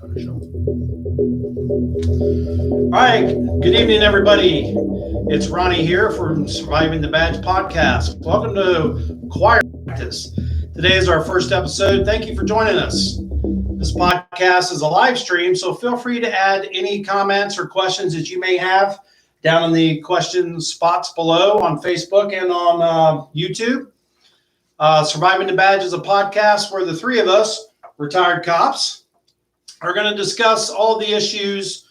kind of show. All right. Good evening, everybody. It's Ronnie here from Surviving the Badge podcast. Welcome to Choir Practice. Today is our first episode. Thank you for joining us. This podcast is a live stream, so feel free to add any comments or questions that you may have down in the question spots below on Facebook and on YouTube. Surviving the Badge is a podcast where the three of us, retired cops, are going to discuss all the issues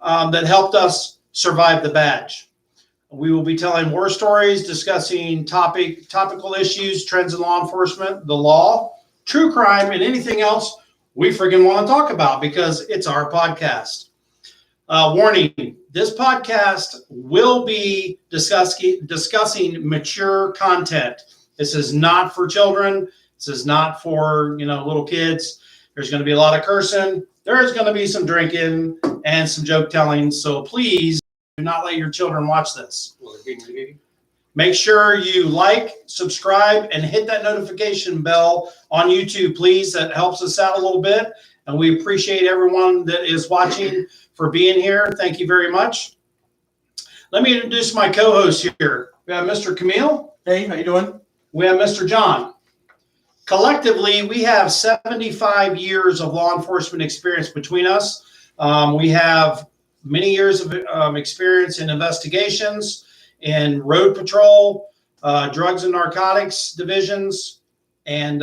that helped us survive the badge. We will be telling war stories, discussing topical issues, trends in law enforcement, the law, true crime, and anything else we freaking want to talk about because it's our podcast. Warning, this podcast will be discussing mature content. This is not for children. This is not for, little kids. There's going to be a lot of cursing. There's going to be some drinking and some joke telling. So please do not let your children watch this. Make sure you like, subscribe, and hit that notification bell on YouTube, please. That helps us out a little bit. And we appreciate everyone that is watching for being here. Thank you very much. Let me introduce my co-host here. We have Mr. Camille. Hey, how you doing? We have Mr. John. Collectively, we have 75 years of law enforcement experience between us. We have many years of experience in investigations, in road patrol, drugs and narcotics divisions, and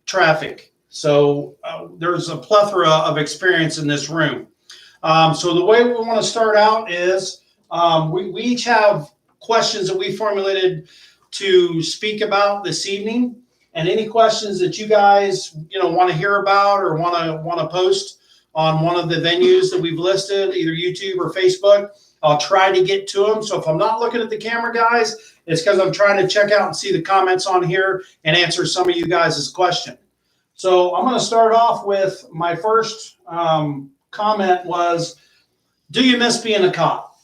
traffic. So there's a plethora of experience in this room. So the way we want to start out is we each have questions that we formulated to speak about this evening. And any questions that you guys, want to hear about or want to post on one of the venues that we've listed, either YouTube or Facebook, I'll try to get to them. So if I'm not looking at the camera, guys, it's because I'm trying to check out and see the comments on here and answer some of you guys' question. So I'm going to start off with my first comment was, do you miss being a cop?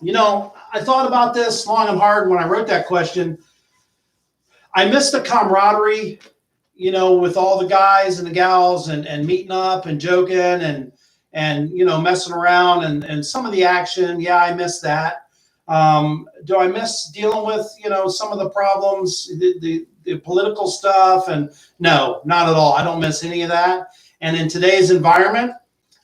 I thought about this long and hard when I wrote that question. I miss the camaraderie, with all the guys and the gals and meeting up and joking and messing around and some of the action. Yeah, I miss that. Do I miss dealing with, some of the problems, the political stuff? And no, not at all. I don't miss any of that. And in today's environment,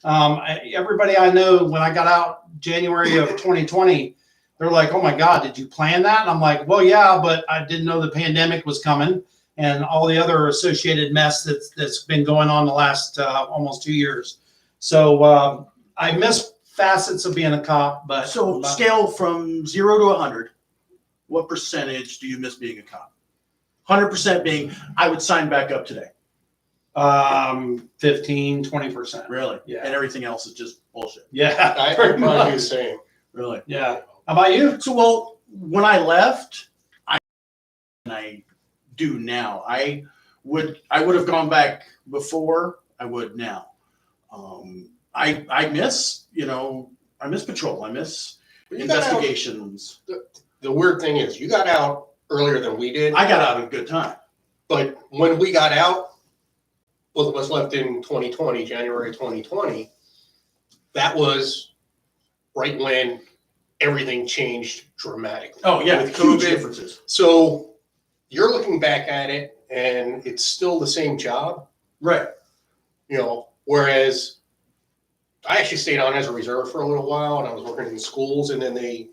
everybody I know, when I got out January of 2020, they're like, oh my God, did you plan that? And I'm like, well, yeah, but I didn't know the pandemic was coming and all the other associated mess that's been going on the last almost 2 years. So I miss facets of being a cop. But So scale from 0 to 100, what percentage do you miss being a cop? 100% being, I would sign back up today. 15, 20%. Really? Yeah. And everything else is just bullshit. Yeah. I probably the same. Really? Yeah. How about you? So, well, when I left, I do now. I would have gone back before. I would now. I miss, I miss patrol. I miss investigations. The weird thing is, you got out earlier than we did. I got out in good time. But when we got out, both of us left in 2020, January 2020. That was right when everything changed dramatically. Oh, yeah, with huge COVID. differences. So you're looking back at it, and it's still the same job. Right. Whereas I actually stayed on as a reserve for a little while, and I was working in schools, and then they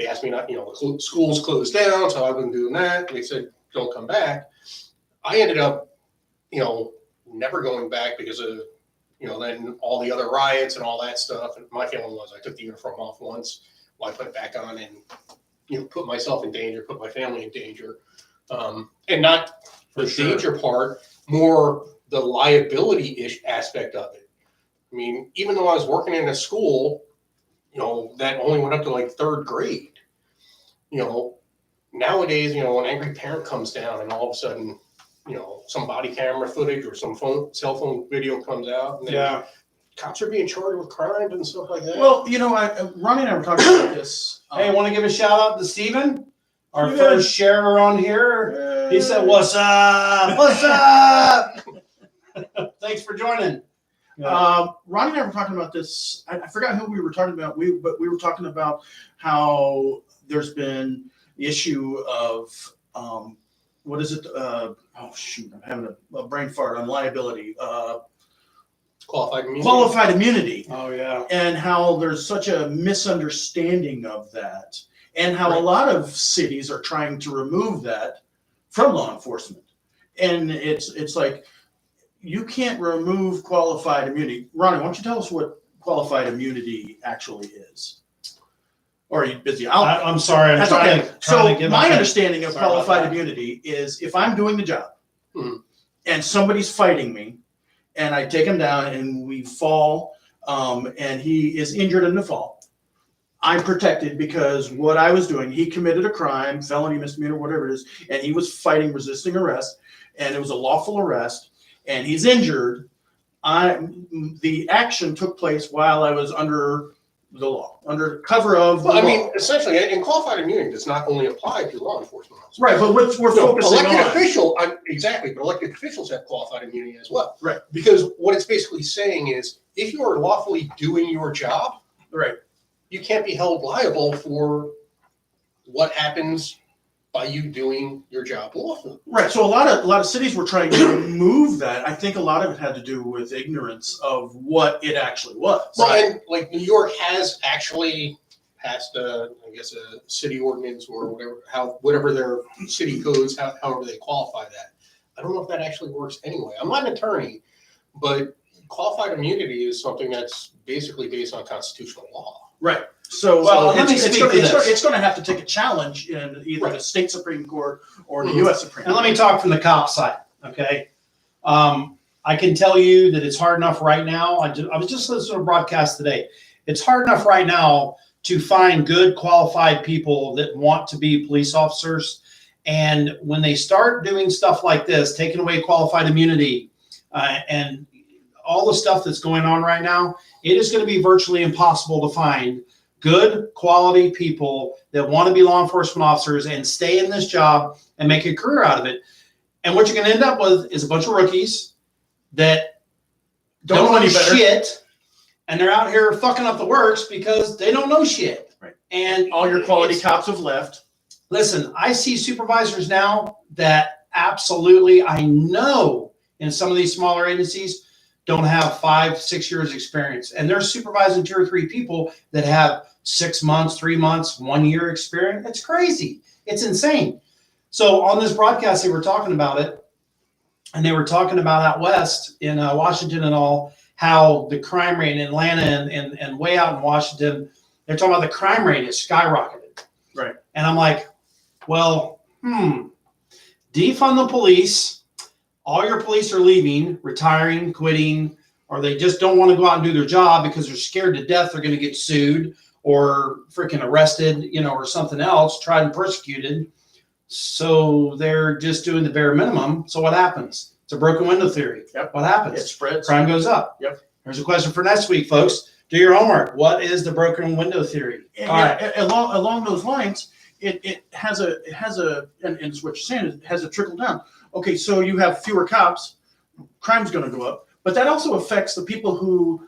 asked me not, the schools closed down, so I wasn't doing that. They said, don't come back. I ended up, never going back because of, then all the other riots and all that stuff. And my feeling was I took the uniform off once, I put it back on and, put myself in danger, put my family in danger. And not the danger part, more the liability-ish aspect of it. I mean, even though I was working in a school, that only went up to like third grade, nowadays, an angry parent comes down and all of a sudden, some body camera footage or some cell phone video comes out. And then cops are being charged with crimes and stuff like that. Well, Ronnie and I were talking about this. Hey, I want to give a shout out to Steven, our first sharer on here. He said, what's up? What's up? Thanks for joining. Ronnie and I were talking about this. I forgot who we were talking about. But we were talking about how there's been the issue of what is it? Oh shoot, I'm having a brain fart on liability. Qualified immunity. Oh yeah. And how there's such a misunderstanding of that, and how a lot of cities are trying to remove that from law enforcement. And it's like, you can't remove qualified immunity. Ronnie, why don't you tell us what qualified immunity actually is? Or are you busy? I'm sorry. I'm That's trying okay. to So give my my understanding of Sorry about qualified that. immunity is if I'm doing the job Mhm. and somebody's fighting me and I take him down and we fall and he is injured in the fall, I'm protected because what I was doing, he committed a crime, felony, misdemeanor, whatever it is, and he was fighting resisting arrest, and it was a lawful arrest, and he's injured. The action took place while I was under the law, under cover of the Well, I law. mean, essentially, and qualified immunity does not only apply to law enforcement officers. Right, but what we're No, focusing elected on. official, exactly, but elected officials have qualified immunity as well. Right. Because what it's basically saying is, if you are lawfully doing your job, Right. you can't be held liable for what happens by you doing your job lawfully. Right. So a lot of cities were trying to remove that. I think a lot of it had to do with ignorance of what it actually was. Well, and like New York has actually passed I guess a city ordinance or whatever their city codes, however they qualify that. I don't know if that actually works anyway. I'm not an attorney, but qualified immunity is something that's basically based on constitutional law. Right. So let me speak to this. it's going to have to take a challenge in either the state Supreme Court or the U.S. Supreme And Court. let me talk from the cop side, okay? I can tell you that it's hard enough right now. I was just listening to a broadcast today. It's hard enough right now to find good, qualified people that want to be police officers. And when they start doing stuff like this, taking away qualified immunity and all the stuff that's going on right now, it is going to be virtually impossible to find good quality people that want to be law enforcement officers and stay in this job and make a career out of it. And what you're going to end up with is a bunch of rookies that don't know any better. shit, and they're out here fucking up the works because they don't know shit. Right. And All your quality cops have left. listen, I see supervisors now that absolutely, I know in some of these smaller agencies don't have 5-6 years experience. And they're supervising 2 or 3 people that have 6 months, 3 months, 1 year experience. It's crazy. It's insane. So on this broadcast, they were talking about it. And they were talking about out west in Washington and all, how the crime rate in Atlanta and way out in Washington, they're talking about the crime rate is skyrocketed. Right. And I'm like, well, defund the police. All your police are leaving, retiring, quitting, or they just don't want to go out and do their job because they're scared to death they're going to get sued or freaking arrested, or something else, tried and persecuted. So they're just doing the bare minimum. So what happens? It's a broken window theory. Yep. What happens? It spreads. Crime goes up. Yep. Here's a question for next week, folks. Do your homework. What is the broken window theory? And All right. along those lines, it has a and it's what you're saying, it has a trickle down. Okay, so you have fewer cops, crime's going to go up, but that also affects the people who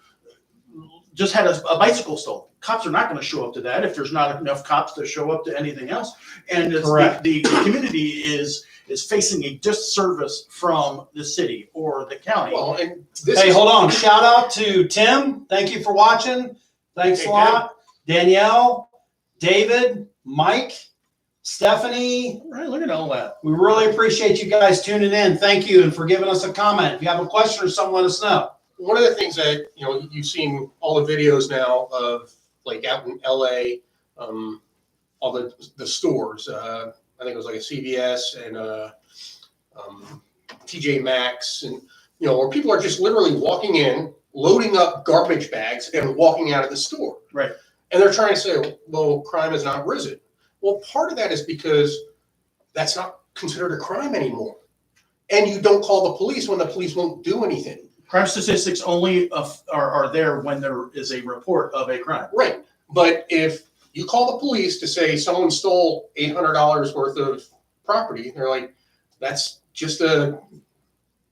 just had a bicycle stolen. Cops are not going to show up to that if there's not enough cops to show up to anything else. And the community is facing a disservice from the city or the county. Well, and Hold on. Shout out to Tim. Thank you for watching. Thanks a lot. Danielle, David, Mike, Stephanie. Right, look at all that. We really appreciate you guys tuning in. Thank you and for giving us a comment. If you have a question or something, let us know. one of the things that, you've seen all the videos now of like out in LA, all the stores, I think it was like a CVS and TJ Maxx, and where people are just literally walking in, loading up garbage bags and walking out of the store. Right. And they're trying to say, well, crime has not risen. Well, part of that is because that's not considered a crime anymore. And you don't call the police when the police won't do anything. Crime statistics only are there when there is a report of a crime. Right. But if you call the police to say someone stole $800 worth of property, they're like, that's just a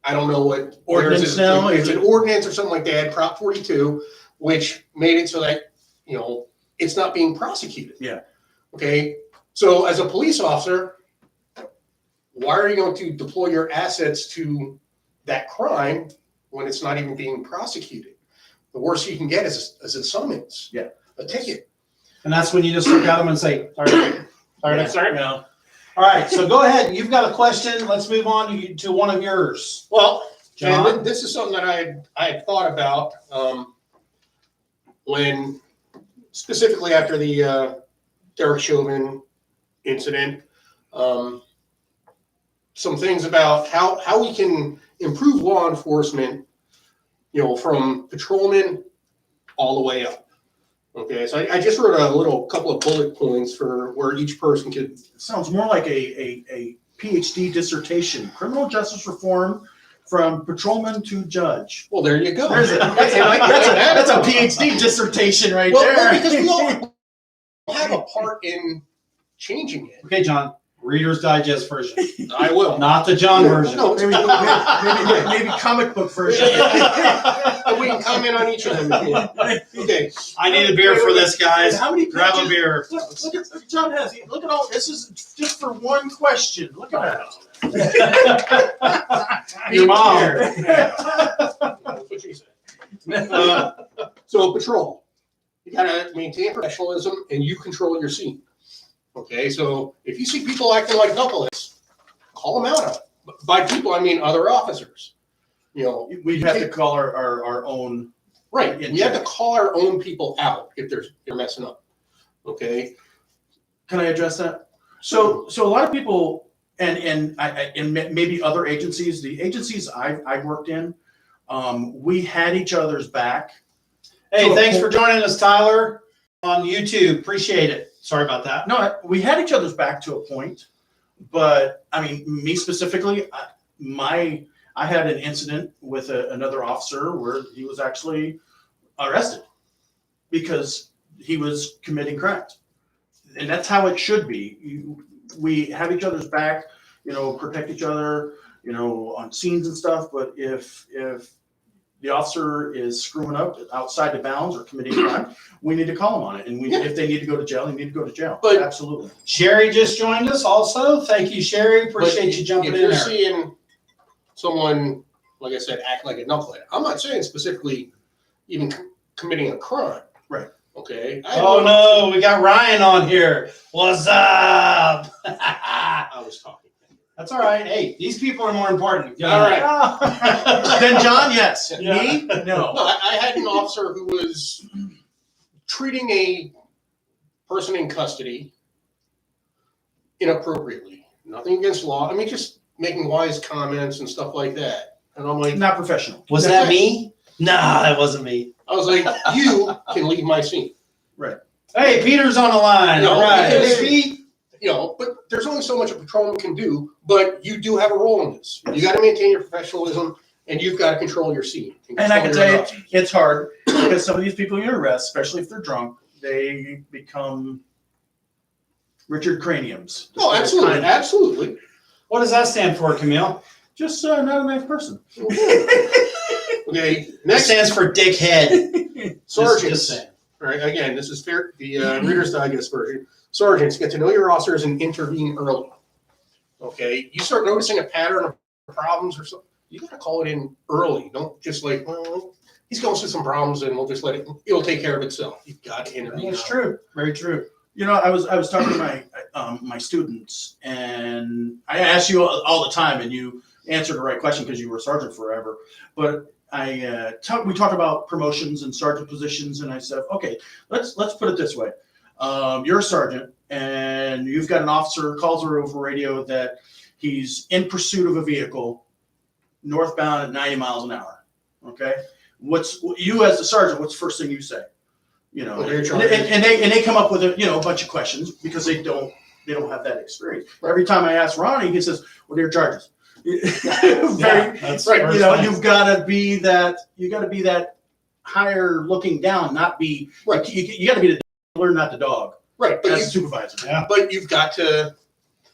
I don't know what Ordinance now? It's an ordinance or something like that, Prop 42, which made it so that, it's not being prosecuted. Yeah. Okay. So as a police officer, why are you going to deploy your assets to that crime when it's not even being prosecuted? The worst you can get is a summons. Yeah. A ticket. And that's when you just look at them and say, sorry. Yeah. All right, so go ahead. You've got a question. Let's move on to one of yours. Well, John? and this is something that I had thought about when, specifically after the Derek Chauvin incident, some things about how we can improve law enforcement, from patrolmen all the way up. Okay, so I just wrote a couple of bullet points for where each person could. Sounds more like a PhD dissertation, criminal justice reform from patrolman to judge. Well, there you go. That's a PhD dissertation right there. Well, because we all have a part in changing it. Okay, John, Reader's Digest version, I will. not the John version. No, maybe comic book version. we can comment on each of them. Okay. I need a beer for this, guys. How many Grab a pages? beer. Look at John has. Look at all. This is just for one question. Look at that. Your mom. That's what she said. So patrol, you gotta maintain professionalism and you control your scene. Okay, so if you see people acting like knuckleheads, call them out on it. By people, I mean other officers. We have to call our own. Right, we have to call our own people out if they're messing up. Okay. Can I address that? So a lot of people, and maybe other agencies, the agencies I worked in, we had each other's back. Hey, thanks for joining us, Tyler, on YouTube. Appreciate it. Sorry about that. No, we had each other's back to a point, but I mean, me specifically, I had an incident with another officer where he was actually arrested because he was committing crimes, and that's how it should be. We have each other's back, protect each other, on scenes and stuff. But if the officer is screwing up outside the bounds or committing a crime, we need to call them on it. And if they need to go to jail, they need to go to jail. But absolutely. Sherry just joined us also. Thank you, Sherry. Appreciate you jumping in there. If you're seeing someone, like I said, act like a knucklehead, I'm not saying specifically even committing a crime. Right. Okay. Oh no, we got Ryan on here. What's up? I was talking. That's all right. Hey, these people are more important. All right. Then John, yes. Yeah. Me, no. No, I had an officer who was treating a person in custody inappropriately. Nothing against law. I mean, just making wise comments and stuff like that. And I'm like, Not professional. Was that me? Nah, that wasn't me. I was like, you can leave my scene. Right. Hey, Peter's on the line. No, All right. because- Hey, Pete. But there's only so much a patrolman can do, but you do have a role in this. You got to maintain your professionalism and you've got to control your scene. And I can control tell your you, options. it's hard because some of these people you arrest, especially if they're drunk, they become Richard Craniums. Oh, absolutely. Absolutely. What does that stand for, Camille? Just not a nice person. Okay. It Next, stands for dickhead. sergeants. Just saying. All right. Again, this is fair. The Reader's Digest version. Sergeants, get to know your officers and intervene early. Okay. You start noticing a pattern of problems or something, you got to call it in early. Don't just like, well, he's going through some problems and we'll just it'll take care of itself. You've got to intervene. That's true. Very true. I was talking to my students, and I ask you all the time, and you answered the right question because you were a sergeant forever. But we talk about promotions and sergeant positions, and I said, okay, let's put it this way: you're a sergeant, and you've got an officer calls her over radio that he's in pursuit of a vehicle, northbound at 90 miles an hour. Okay, you as the sergeant? What's the first thing you say? And they come up with a bunch of questions because they don't have that experience. Every time I ask Ronnie, he says, "What are your charges?" That's right. You've got to be that. You got to be that higher looking down, not be. Right. You got to be the learn, not the dog. Right. But As a supervisor. Yeah. But you've got to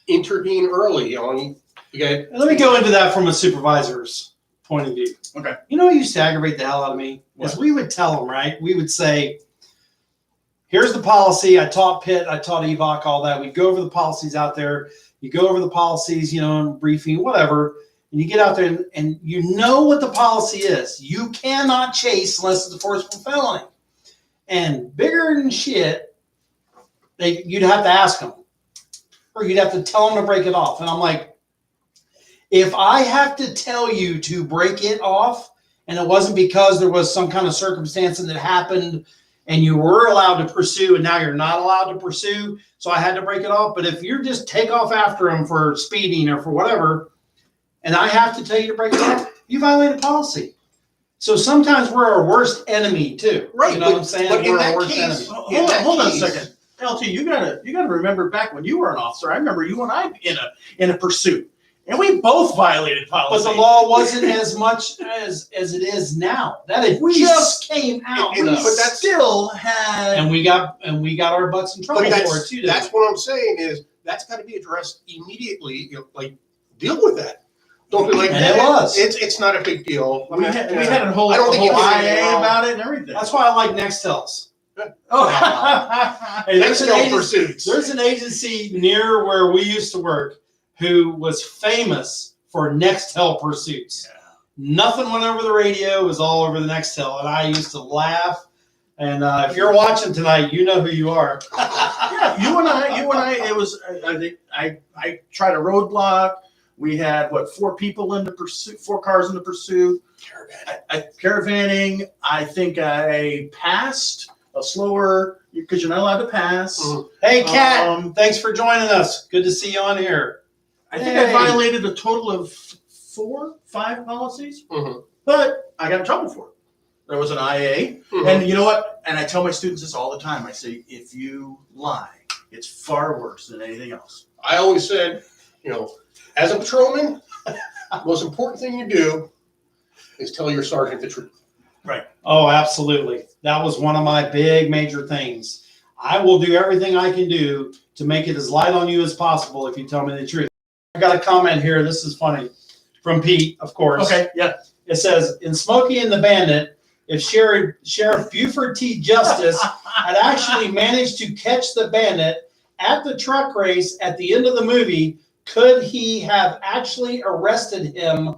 intervene early. You got. Let me go into that from a supervisor's point of view. Okay. You know what used to aggravate the hell out of me? Is What? we would tell them, right? We would say, here's the policy. I taught Pitt, I taught EVOC, all that. We'd go over the policies out there. You go over the policies, in briefing, whatever. And you get out there and you know what the policy is. You cannot chase unless it's a forcible felony. And bigger than shit, you'd have to ask them. Or you'd have to tell them to break it off. And I'm like, if I have to tell you to break it off, and it wasn't because there was some kind of circumstance that happened and you were allowed to pursue and now you're not allowed to pursue, so I had to break it off. But if you're just take off after them for speeding or for whatever, and I have to tell you to break it off, you violated policy. So sometimes we're our worst enemy too. Right, You know what I'm saying? but in We're our that worst case- enemy. Hold on a second. LT, you gotta remember back when you were an officer. I remember you and I in a pursuit, and we both violated policy. But the law wasn't as much as it is now. That it We just came out. and- though. but that's- still had. and we got our butts in trouble But for it that's, too. that's what I'm saying is that's got to be addressed immediately. Like, deal with that. Don't be like, And it was. It's not a big deal. we had a whole, I don't think whole you can say IA wrong. about it and everything. That's why I like Nextels. Oh. Hey, Next pursuits. there's an agency near where we used to work who was famous for Nextel pursuits. Yeah. Nothing went over the radio; it was all over the Nextel, and I used to laugh. And if you're watching tonight, you know who you are. Yeah, you and I. It was. I think I tried a roadblock. We had 4 people in the pursuit, 4 cars in the pursuit. Caravanning. I think I passed a slower because you're not allowed to pass. Mhm. Hey, Kat, Um, thanks for joining us. Good to see you on here. I think Hey. I violated a total of 4, 5 policies, Mhm. but I got in trouble for it. There was an IA, Mhm. and you know what? And I tell my students this all the time. I say, if you lie, it's far worse than anything else. I always said, as a patrolman, the most important thing you do is tell your sergeant the truth. Oh, absolutely. That was one of my big major things. I will do everything I can do to make it as light on you as possible if you tell me the truth. I got a comment here. This is funny. From Pete, of course. Okay, yeah. It says, in Smokey and the Bandit, if Sheriff Buford T. Justice had actually managed to catch the bandit at the truck race at the end of the movie, could he have actually arrested him?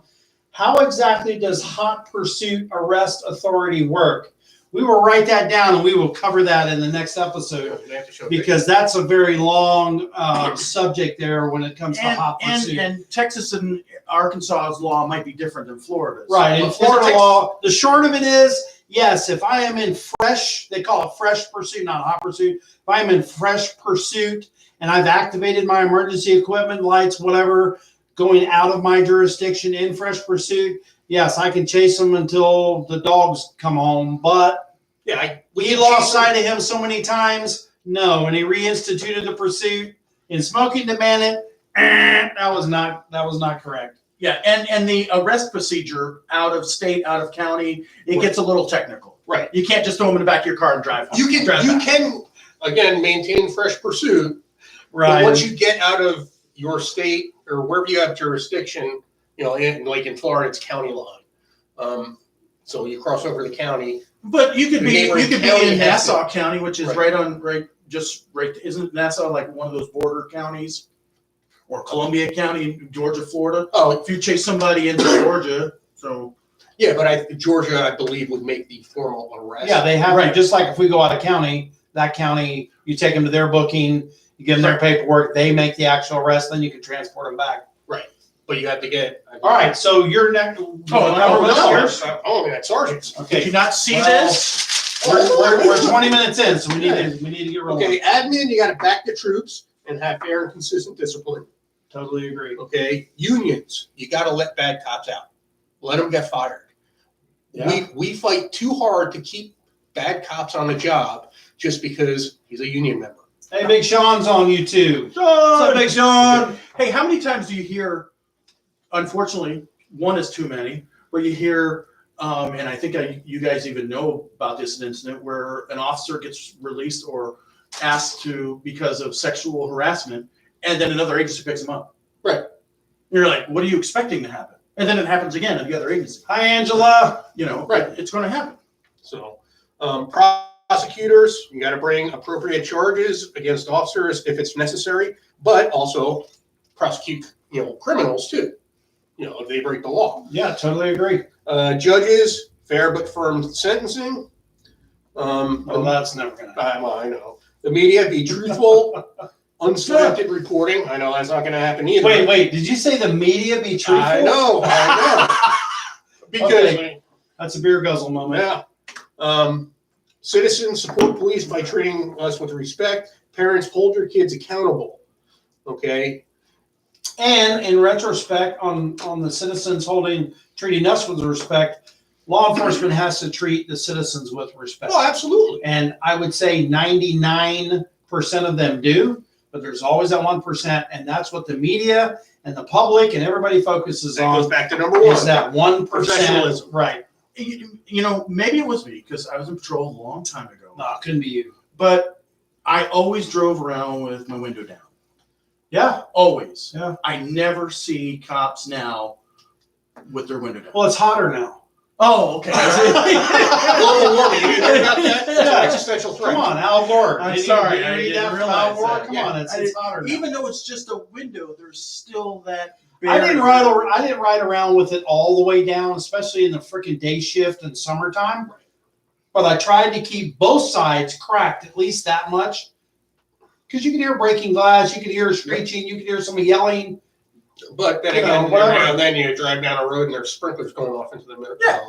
How exactly does hot pursuit arrest authority work? We will write that down and we will cover that in the next episode They have to show because that's a very long subject there when it comes to hot And pursuit. Texas and Arkansas's law might be different than Florida's. Right. In But Florida Texas- law, the short of it is, yes, if I am in fresh, they call it fresh pursuit, not hot pursuit. If I'm in fresh pursuit and I've activated my emergency equipment, lights, whatever, going out of my jurisdiction in fresh pursuit, yes, I can chase them until the dogs come home. But we lost sight of him so many times. No, and he reinstituted the pursuit in Smoking the Bandit. That was not correct. Yeah, and the arrest procedure out of state, out of county, it gets a little technical. Right. You can't just throw them in the back of your car and drive home. You Drive back. can again maintain fresh pursuit. Right. But once you get out of your state or wherever you have jurisdiction, like in Florida, it's county line. So you cross over the county. But you could The be neighboring in county has Nassau County, which is Right. right. Isn't Nassau like one of those border counties, or Columbia County, Georgia, Florida? Oh, If you chase somebody into Georgia, so yeah, but Georgia, I believe, would make the formal arrest. Yeah, they have Right. to, just like if we go out of county, that county, you take them to their booking, you give them their paperwork, they make the actual arrest, then you can transport them back. But you have to get. All right, so you're next. Oh, that's sergeants. did Okay, you not see Well, this? we're 20 minutes in, so we need to get rolling. Okay, admin, you got to back the troops and have fair and consistent discipline. Totally agree. Okay, unions, you got to let bad cops out. Let them get fired. Yeah. We fight too hard to keep bad cops on the job just because he's a union member. Hey, Big Sean's on YouTube. Sean! What's up, Big Sean? Hey, how many times do you hear? Unfortunately, one is too many. But you hear, and I think you guys even know about this incident where an officer gets released or asked to because of sexual harassment, and then another agency picks him up. Right. You're like, what are you expecting to happen? And then it happens again at the other agency. Hi, Angela. You know, Right. it's going to happen. So, prosecutors, you got to bring appropriate charges against officers if it's necessary, but also prosecute, criminals too. If they break the law. Yeah, totally agree. Judges, fair but firm sentencing. Well, that's never gonna happen. I know. The media, be truthful, unscripted reporting. I know that's not going to happen either. Wait. Did you say the media be truthful? I know. Because, Okay. That's a beer guzzle moment. yeah. Citizens support police by treating us with respect. Parents, hold your kids accountable. Okay. And in retrospect, on the citizens treating us with respect, law enforcement has to treat the citizens with respect. Oh, absolutely. And I would say 99% of them do, but there's always that 1%, and that's what the media and the public and everybody focuses That goes on. back to number one. Is that 1%? Professionalism. Right. Maybe it was me because I was in patrol a long time ago. No, it couldn't be you. But I always drove around with my window down. Yeah. Always. Yeah. I never see cops now with their window down. Well, it's hotter now. Oh, okay. Global warming. You didn't hear about that? That's Yeah. an existential threat. Come on, Al Gore. I'm Did sorry, You I read didn't that from realize Al Gore? that. Come Yeah. on, it's hotter now. Even though it's just a window, there's still that. I didn't ride around with it all the way down, especially in the freaking day shift in summertime. But I tried to keep both sides cracked at least that much. Because you could hear breaking glass, you could hear screeching, you could hear somebody yelling. But then You know, again, whatever. every now and then you drive down a road and there's sprinklers going off into the middle. Yeah,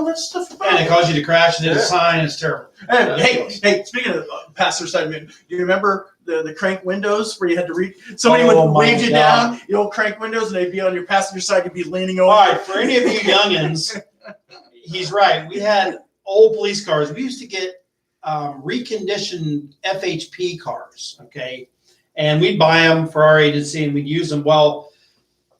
that's stuff. And it caused you to crash and hit Yeah. a sign. It's terrible. Hey, speaking of passenger side window, do you remember the crank windows where you had to read? Somebody Oh, would my wave you God. down, the old crank windows, and they'd be on your passenger side. You'd be leaning over. All right, for any of you youngins, he's right. We had old police cars. We used to get reconditioned FHP cars, okay? And we'd buy them for our agency and we'd use them. Well,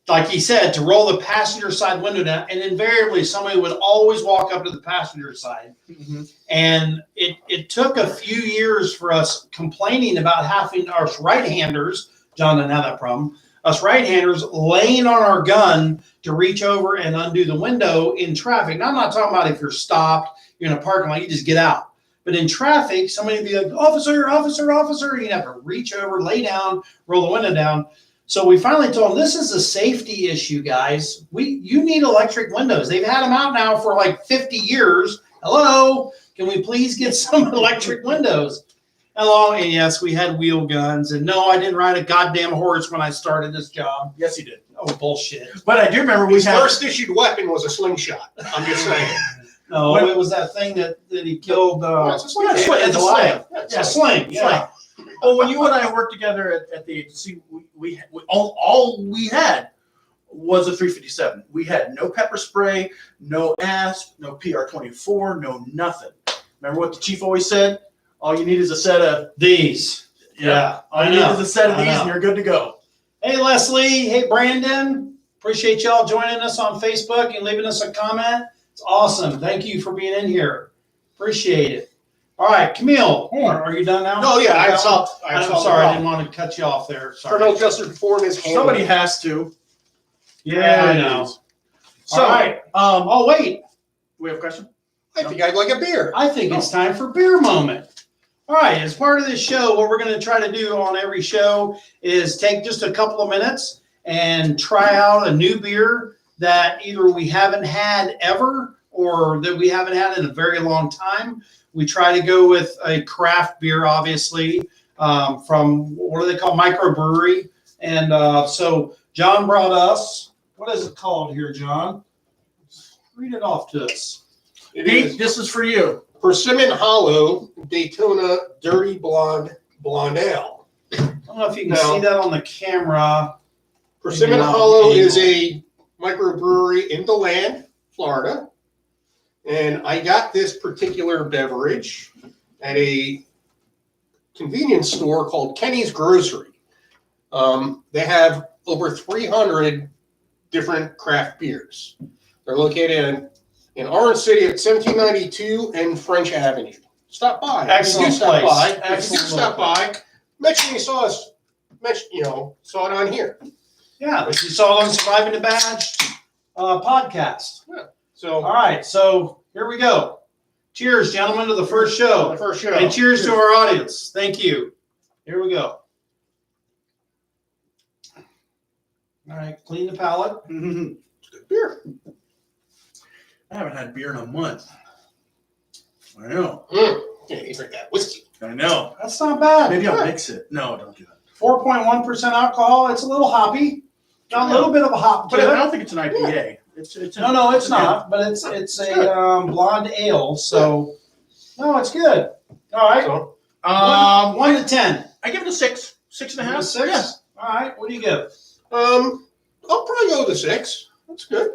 like he said, to roll the passenger side window down, and invariably somebody would always walk up to the passenger side. Mm-hmm. And it took a few years for us complaining about having our right-handers, John didn't have that problem, us right-handers laying on our gun to reach over and undo the window in traffic. Now, I'm not talking about if you're stopped, you're in a parking lot, you just get out. But in traffic, somebody would be like, officer, officer, officer, and you'd have to reach over, lay down, roll the window down. So we finally told them, this is a safety issue, guys. You need electric windows. They've had them out now for like 50 years. Hello, can we please get some electric windows? And yes, we had wheel guns. And no, I didn't ride a goddamn horse when I started this job. Yes, you did. Oh, bullshit. But I do remember His first issued weapon was a slingshot. I'm just saying. No, it was that thing that he killed. It's a sling. It's a sling. Yeah, A sling. Yeah. Well, when you and I worked together at the agency, we all we had was a 357. We had no pepper spray, no ASP, no PR-24, no nothing. Remember what the chief always said? All you need is a set of These. Yeah. All you need is a set of these, and you're good to go. Hey, Leslie. Hey, Brandon. Appreciate y'all joining us on Facebook and leaving us a comment. It's awesome. Thank you for being in here. Appreciate it. All right, Camille, are you done now? No, yeah, I'm sorry, I I didn't want to cut you off there. Sorry. Colonel Justin Ford is Somebody has to. Yeah, I know. So, All right. Oh, wait. we have a question? I think I'd like a beer. I think it's time for beer moment. All right, as part of this show, what we're going to try to do on every show is take just a couple of minutes and try out a new beer that either we haven't had ever or that we haven't had in a very long time. We try to go with a craft beer, obviously, from, what do they call, microbrewery. And so John brought us, what is it called here, John? Read it off to us. It Pete, is this is for you. Persimmon Hollow Daytona Dirty Blonde Ale. I don't know if you can No. see that on the camera. Persimmon Yeah. Hollow is a microbrewery in DeLand, Florida. And I got this particular beverage at a convenience store called Kenny's Grocery. They have over 300 different craft beers. They're located in Orange City at 1792 and French Avenue. Stop by. Excellent If you stop place. by, if you Excellent stop by, mention you saw us. Mention, saw it on here. Yeah, if you saw it on Surviving the Badge, podcast. So All right, so here we go. Cheers, gentlemen, to the first show. the first show. And cheers to our audience. Thank you. Here we go. All right, clean the palate. It's good beer. I haven't had beer in a month. I know. Yeah, you drink that whiskey. I know. That's not bad. Maybe I'll mix it. No, don't do that. 4.1% alcohol. It's a little hoppy. Got a little bit of a hop to But I it. don't think it's an IPA. It's No, it's not. But it's a blonde ale. So no, it's good. All right. So 1 to 10. I give it a 6, 6.5. 6. Yeah. All right. What do you give? I'll probably go with a 6. That's good.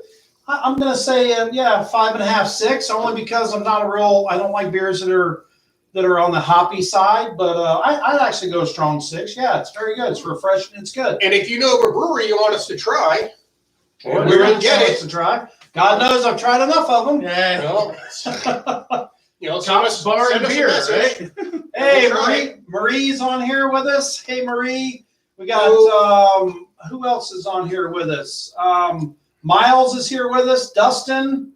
I'm gonna say 5.5, 6. Only because I'm not I don't like beers that are on the hoppy side. But I'd actually go strong 6. Yeah, it's very good. It's refreshing. It's good. And if you know of a brewery you want us to try, We're we're gonna gonna get it. to try. God knows I've tried enough of them. Yeah. Well, send Cops, bar, send and us a beer, message. right? Hey, We'll try Marie's on here with us. Hey, Marie. We got who else is on here with us? Miles is here with us. Dustin.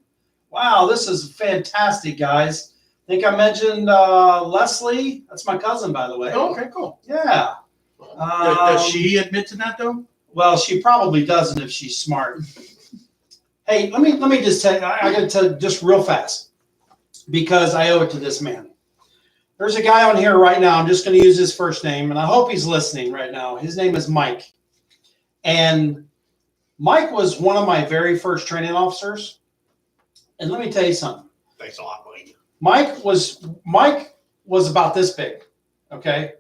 Wow, this is fantastic, guys. I think I mentioned Leslie. That's my cousin, by the way. Oh, okay, cool. Yeah. Does she admit to that though? Well, she probably doesn't if she's smart. Hey, let me just tell you. I got to tell you just real fast because I owe it to this man. There's a guy on here right now. I'm just going to use his first name, and I hope he's listening right now. His name is Mike, and Mike was one of my very first training officers. And let me tell you something. Thanks a lot, Mike. Mike was about this big. Okay.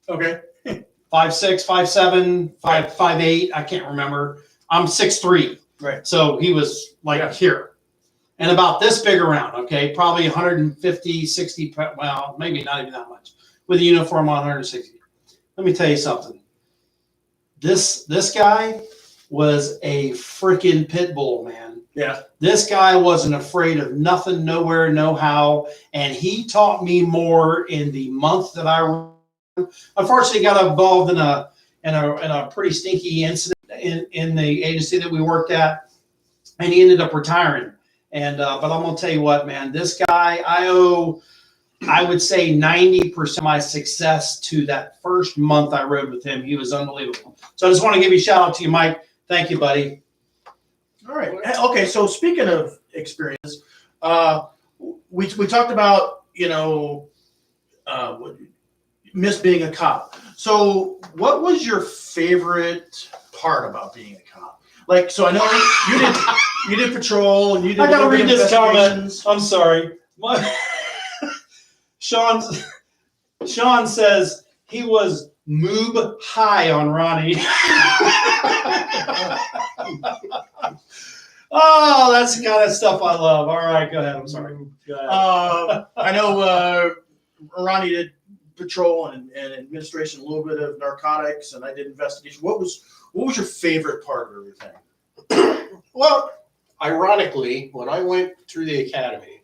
Okay. 5'6", 5'7", 5'8". I can't remember. I'm 6'3". Right. So he was like here and about this big around. Okay. Probably 150, 60. Well, maybe not even that much with a uniform on 160. Let me tell you something. This guy was a freaking pit bull, man. Yeah. This guy wasn't afraid of nothing, nowhere, no how. And he taught me more in the month that I unfortunately got involved in a pretty stinky incident in the agency that we worked at, and he ended up retiring. And but I'm gonna tell you what, man, this guy, I would say 90% of my success to that first month I rode with him. He was unbelievable. So I just want to give you a shout out to you, Mike. Thank you, buddy. All right. Okay. So speaking of experience, we talked about miss being a cop. So what was your favorite part about being a cop? Like, so I know you did patrol and you did. I gotta read this comment. investigations. I'm sorry. Sean says he was moob high on Ronnie. Oh, that's the kind of stuff I love. All right, go ahead. I'm sorry. Go ahead. I know Ronnie did patrol and administration, a little bit of narcotics, and I did investigation. What was your favorite part of everything? Well, ironically, when I went through the academy,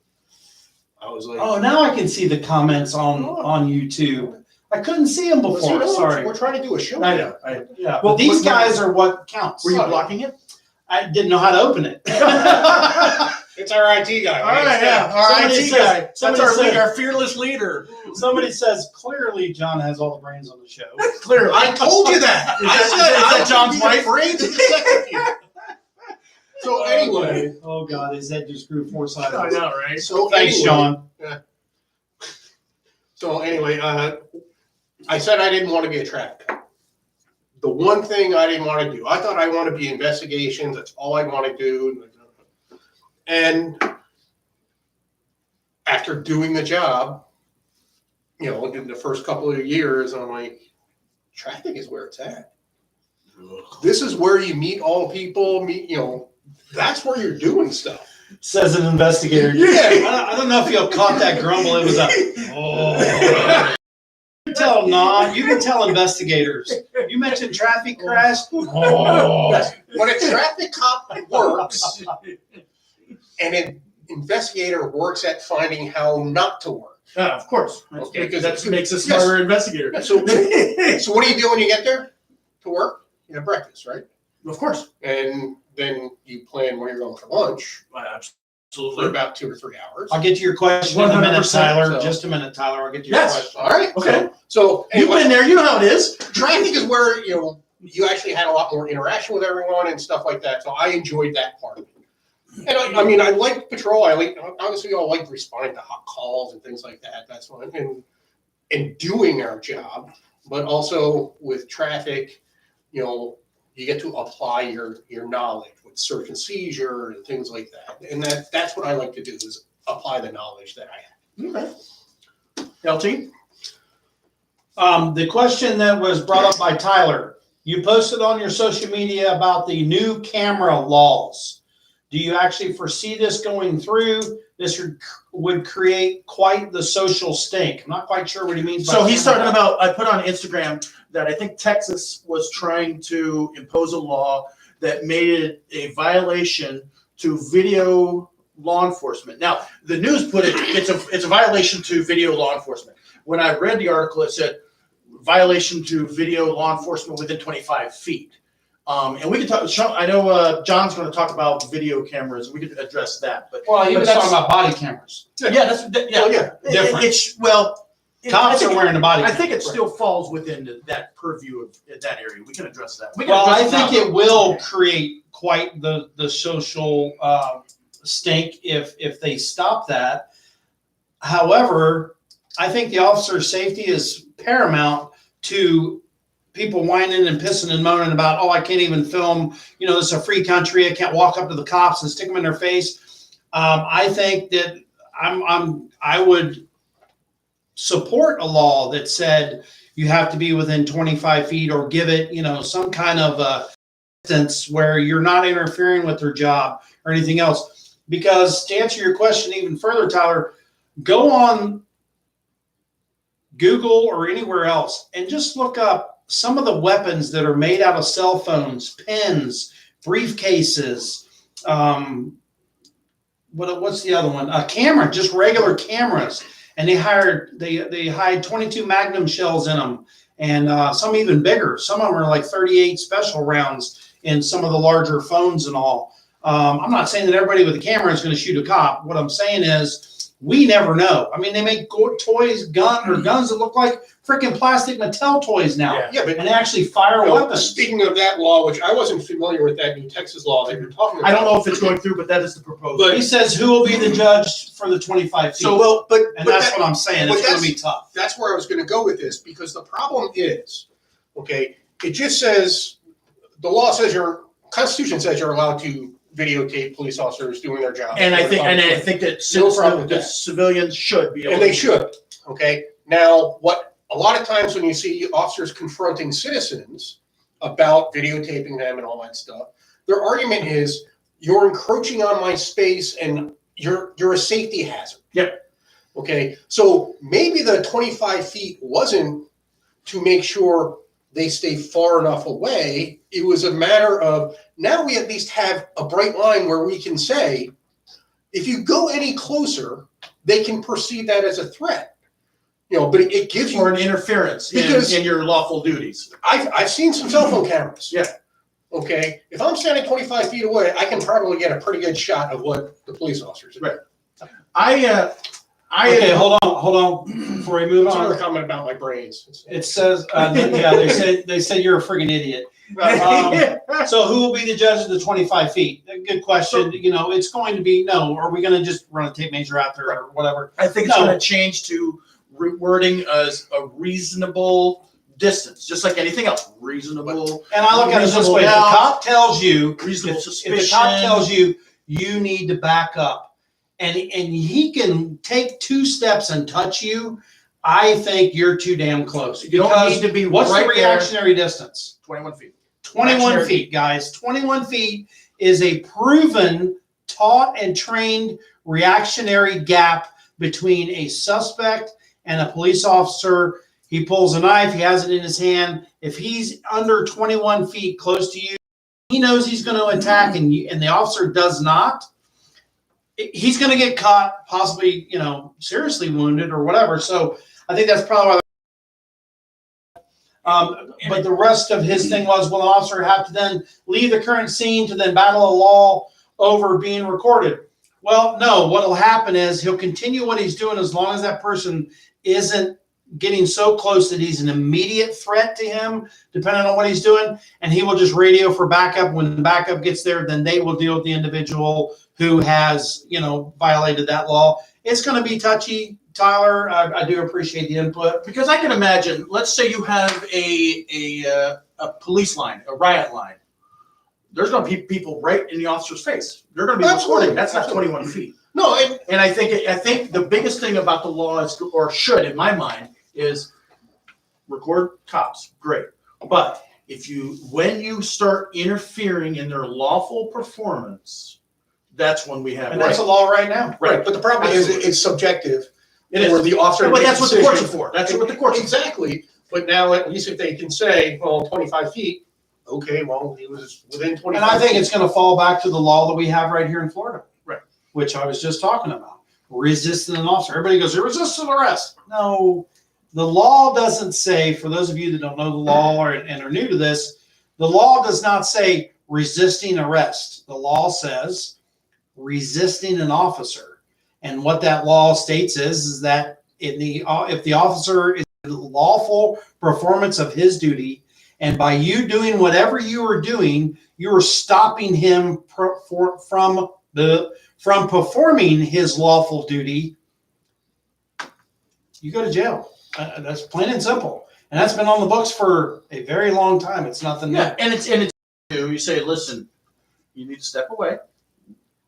I was like, Oh, now I can see the comments on YouTube. I couldn't see them well, before. Sorry. we're trying to do a show. I know. Yeah, Well, but these what- guys are what counts. Were you blocking it? I didn't know how to open it. It's our IT guy. All right, yeah. Our Somebody IT says- guy. That's somebody our said- leader, our fearless leader. Somebody says clearly John has all the brains on the show. Clearly. I told you that. Is I that- said is that I was John's gonna be wife? afraid to second you. So anyway, Oh God, his head just grew 4 sides. I know, right? so Thanks, anyway, Sean. So anyway, I said I didn't want to be a traffic cop. The one thing I didn't want to do, I thought I want to be investigations. That's all I want to do. And after doing the job, in the first couple of years, I'm like, traffic is where it's at. This is where you meet all people. That's where you're doing stuff. Says an investigator. Yeah. I don't know if you caught that grumble. It was a. Oh. You can tell investigators. You mentioned traffic crash. Oh. When a traffic cop works and an investigator works at finding how not to work. Of course. Okay, Because that makes a smarter investigator. So what do you do when you get there to work? You have breakfast, right? Of course. And then you plan where you're going for lunch for Absolutely. about 2 or 3 hours. I'll get to your question in a minute, 100%, Tyler. so- Just a minute, Tyler. I'll get to your Yes. question. All right. Okay. So You've anyway, been there. You know how it is. traffic is where you actually had a lot more interaction with everyone and stuff like that. So I enjoyed that part of it. And I mean, I like patrol. Obviously, we all like responding to hot calls and things like that. That's fun. And doing our job, but also with traffic, you get to apply your knowledge with search and seizure and things like that. And that's what I like to do is apply the knowledge that I have. Okay. LT? The question that was brought up by Tyler, you posted on your social media about the new camera laws. Do you actually foresee this going through? This would create quite the social stink. I'm not quite sure what he means by So he's camera talking law. about, I put on Instagram that I think Texas was trying to impose a law that made it a violation to video law enforcement. Now, the news put it, it's a violation to video law enforcement. When I read the article, it said violation to video law enforcement within 25 feet. And we can talk, I know John's going to talk about video cameras. We could address that. But Well, he but was that's- talking about body cameras. yeah, Oh, yeah. Different. It's, well, Cops are wearing the body I cam. think it still falls within that purview of that area. We can address that. We can Well, I address think that. it will create quite the social stink if they stop that. However, I think the officer's safety is paramount to people whining and pissing and moaning about, oh, I can't even film, this is a free country. I can't walk up to the cops and stick them in their face. I think that I would support a law that said you have to be within 25 feet or give it, some kind of a distance where you're not interfering with their job or anything else. Because to answer your question even further, Tyler, go on Google or anywhere else and just look up some of the weapons that are made out of cell phones, pens, briefcases. What's the other one? A camera, just regular cameras. And they hide 22 Magnum shells in them, and some even bigger. Some of them are like 38 special rounds in some of the larger phones and all. I'm not saying that everybody with a camera is going to shoot a cop. What I'm saying is we never know. I mean, they make guns that look like freaking plastic Mattel toys now. Yeah, but And they actually fire weapons. speaking of that law, which I wasn't familiar with that new Texas law that you're talking about. I don't know if it's going through, but that is the proposal. But- He says who will be the judge for the 25 feet. So, well, and that's what I'm saying. but It's going to that's- be tough. That's where I was going to go with this, because the problem is, okay, it just says, the law says Constitution says you're allowed to videotape police officers doing their job. and I think that No problem with the that. civilians should be able And they to. should, okay? Now, what a lot of times when you see officers confronting citizens about videotaping them and all that stuff, their argument is, you're encroaching on my space and you're a safety hazard. Yep. Okay, so maybe the 25 feet wasn't to make sure they stay far enough away. It was a matter of, now we at least have a bright line where we can say, if you go any closer, they can perceive that as a threat. But it gives Or you, an interference Because- in your lawful duties. I've seen some cell phone cameras. Yeah. Okay, if I'm standing 25 feet away, I can probably get a pretty good shot of what the police officers are. Right. I Okay, hold on, before we move That's another on. comment about my brains. It says, they said you're a friggin' idiot. So who will be the judge of the 25 feet? A good question. It's going to be, are we going to just run a tape measure out there or whatever? I think it's No. going to change to wording as a reasonable distance, just like anything else. Reasonable, And I look at it this way: if the cop tells you, reasonable if suspicion. the cop tells you you need to back up, and he can take 2 steps and touch you, I think you're too damn close. You don't Because need to be what's right the there. reactionary distance? 21 feet. 21 Reactionary- feet, guys. 21 feet is a proven, taught, and trained reactionary gap between a suspect and a police officer. He pulls a knife, he has it in his hand. If he's under 21 feet close to you, he knows he's going to attack, and the officer does not, he's going to get caught, possibly, seriously wounded or whatever. So I think that's probably why But the rest of his thing was, will an officer have to then leave the current scene to then battle a law over being recorded? Well, no. What will happen is he'll continue what he's doing as long as that person isn't getting so close that he's an immediate threat to him, depending on what he's doing. And he will just radio for backup. When the backup gets there, then they will deal with the individual who has, violated that law. It's going to be touchy, Tyler. I do appreciate the input. Because I can imagine, let's say you have a police line, a riot line. There's going to be people right in the officer's face. They're going to be recording. That's not 21 feet. No, And I think the biggest thing about the law is, or should, in my mind, is record cops. Great. But when you start interfering in their lawful performance, that's when we have. And that's a law right now. right. But the problem is it's subjective. It is. Or the officer. But that's what the courts are decision. for. That's what the courts are for. Exactly. But now at least if they can say, well, 25 feet, okay, well, he was within 25 And I think feet. it's going to fall back to the law that we have right here in Florida. Right. Which I was just talking about. Resisting an officer. Everybody goes, you're resisting arrest. No, the law doesn't say, for those of you that don't know the law and are new to this, the law does not say resisting arrest. The law says resisting an officer. And what that law states is that if the officer is in lawful performance of his duty, and by you doing whatever you are doing, you are stopping him from performing his lawful duty, you go to jail. That's plain and simple. And that's been on the books for a very long time. It's nothing new. Yeah, and it's you say, listen, you need to step away.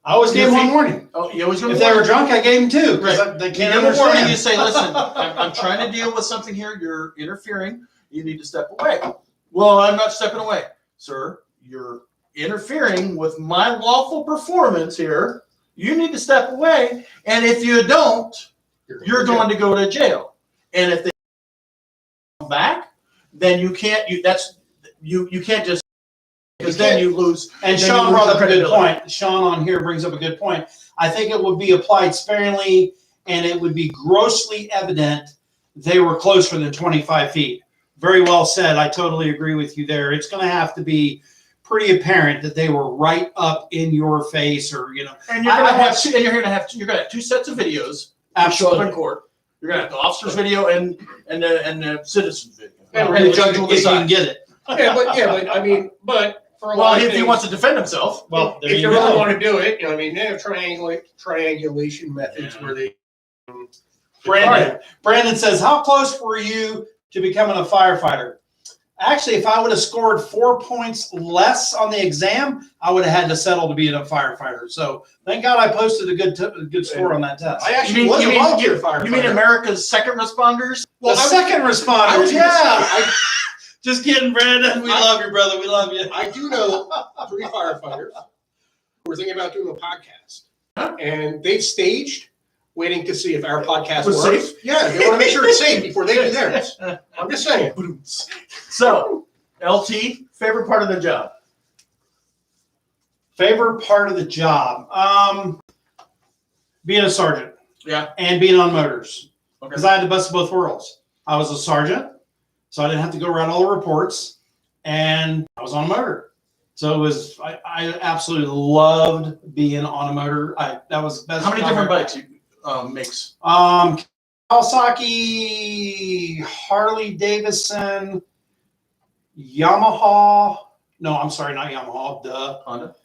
I always gave them one warning. Oh, you always If they were drunk, I gave them two. Right. They You can't give them a warning. understand. You say, listen, I'm trying to deal with something here. You're interfering. You need to step away. Well, I'm not stepping away, sir. You're interfering with my lawful performance here. You need to step away. And if you don't, you're going to go to jail. And if they come back, then you can't. You can't just, because then you lose. And then Sean you lose brought up a good credibility. point. Sean on here brings up a good point. I think it would be applied sparingly, and it would be grossly evident they were closer than 25 feet. Very well said. I totally agree with you there. It's going to have to be pretty apparent that they were right up in your face, or And you're going to have two sets of videos. Show up in court. You're going to have the officer's video and the citizen's video. And the judge will if you can decide. get it. But for a Well, lot of if he things, wants to defend himself. Well, there if you you really go. want to do it, they have triangulation methods where they. Brandon says, how close were you to becoming a firefighter? Actually, if I would have scored 4 points less on the exam, I would have had to settle to be a firefighter. So thank God I posted a good score on that test. I actually was a volunteer firefighter. You mean America's second responders? The second responders, I just kidding, Brandon. We love you, brother. We love you. I do know 3 firefighters who were thinking about doing a podcast, and they've staged, waiting to see if our podcast Was works. safe? Yeah, they want to make sure it's safe before they do theirs. I'm just saying. So, LT, favorite part of the job? Favorite part of the job? Being a sergeant. Yeah. And being on motors. Okay. Because I had the best of both worlds. I was a sergeant, so I didn't have to go write all the reports, and I was on a motor. So it was, I absolutely loved being on a motor. That was the best. How many different bikes you makes? Kawasaki, Harley Davidson, Yamaha. No, I'm sorry, not Yamaha. Honda.